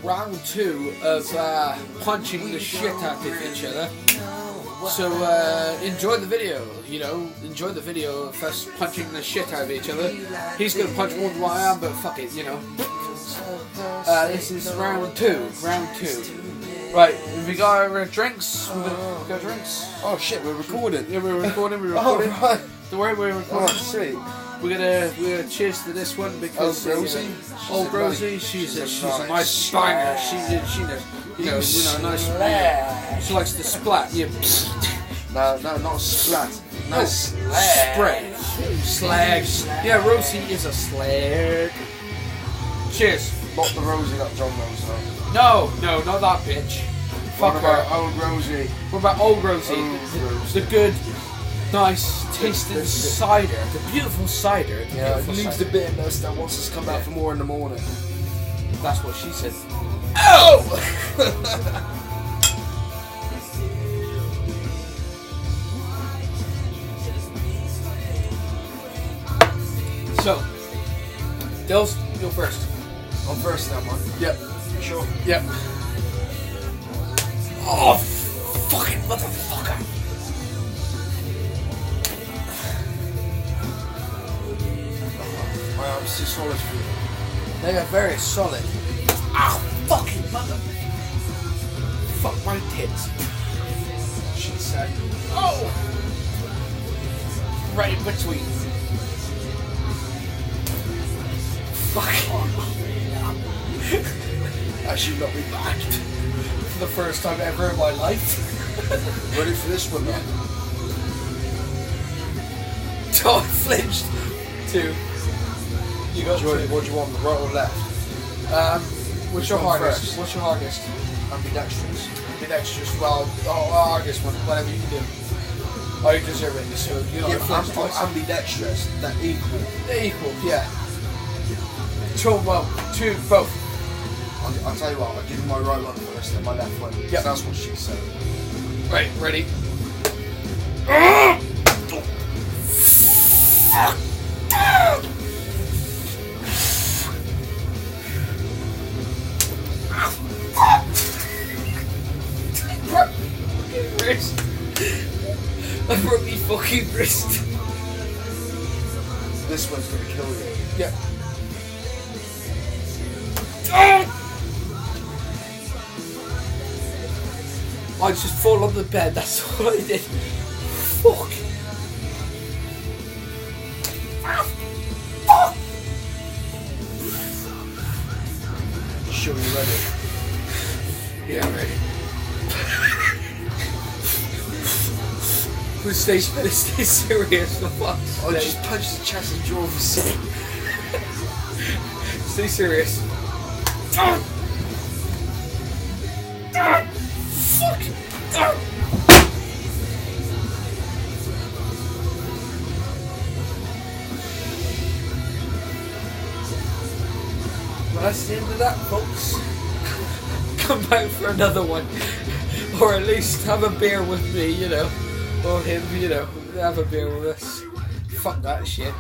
round 2 of punching the shit out of each other. So enjoy the video, you know, enjoy the video of us punching the shit out of each other. He's going to punch more than I am, but fuck it, you know. This is round 2. Right, we got our drinks. We're gonna go drinks. Oh shit, we're recording. Yeah, we're recording. Oh, right. Don't worry, we're recording. Oh, sweet. We're gonna cheers to this one because Old Rosie. She's a nice banger. She nice. She likes to splat. Yeah. No, not splat. No, spray. Slag. Yeah, Rosie is a slag. Cheers. Not the Rosie that John knows though. No, not that bitch. Fuck her. Old Rosie. What about Old Rosie? The good, nice tasting cider. The beautiful cider. Yeah, it leaves the bitterness that wants us to come back for more in the morning. That's what she said. Oh! So, Dills, go first. I'm first now, man. Yep. Sure. Yep. Oh, fucking motherfucker. My arms too solid for you. They are very solid. Ah, fucking mother. Fuck my tits. She said. Oh! Right in between. Fuck. Actually, not be back. For the first time ever in my life. Ready for this one, man? Oh, I flinched. 2. You got 2. What do you want, right or left? What's your hardest? First. What's your hardest? Ambidextrous. Ambidextrous. Well, hardest one. Whatever you can do. Oh, you deserve it. So you know. Yeah, I'm ambidextrous. They're equal. They're equal. Yeah. 2, both. I'll tell you what. I'll give you my right one first, then my left one. Yeah, that's what she said. Right. Ready. Wrist. I broke my fucking wrist. This one's gonna kill you. Yeah. I just fall on the bed, that's all I did. Fuck. Sure, you ready? Yeah, I'm ready. Let's stay serious for fuck's sake. I just punched the chest and jaw of the seat. Stay serious. Fuck! Well, that's the end of that, folks. Come back for another one. Or at least have a beer with me, you know. Or him, you know. Have a beer with us. Fuck that shit.